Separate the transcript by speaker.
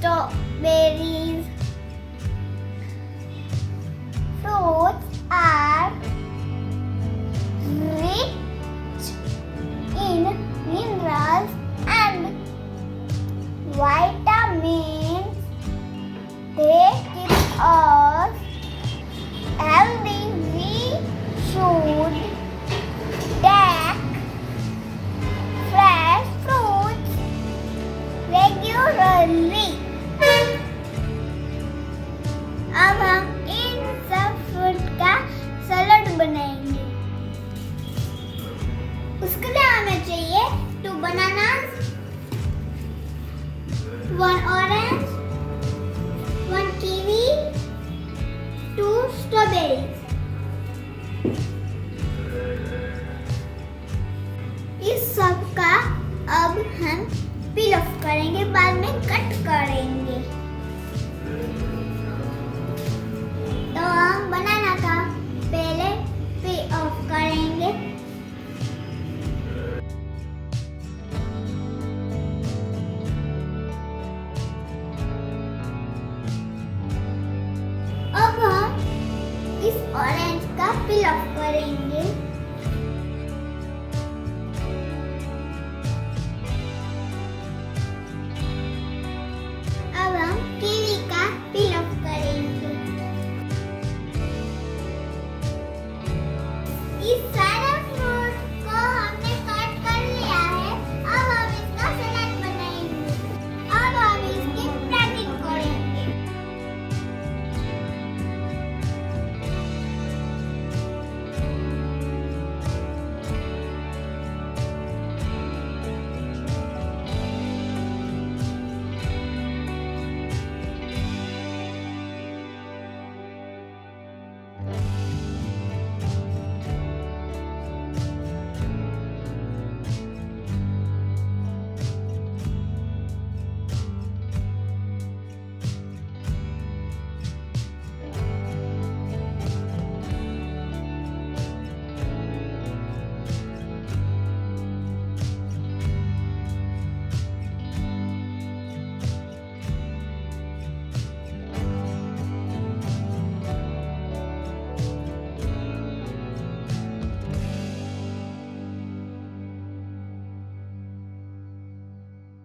Speaker 1: strawberries. Fruits are rich in minerals and vitamins. They keep us healthy. We should take fresh fruits regularly. अब हम इन सब fruit का सलाद बनाएंगे। उसके लिए हमें चाहिए 2 bananas, 1 orange, 1 kiwi, 2 strawberries. इस सब का अब हम पील ऑफ करेंगे, बाद में कट करेंगे। तो हम बनाना था, पहले पील ऑफ करेंगे। अब हम इस ऑरेंज का पील ऑफ करेंगे।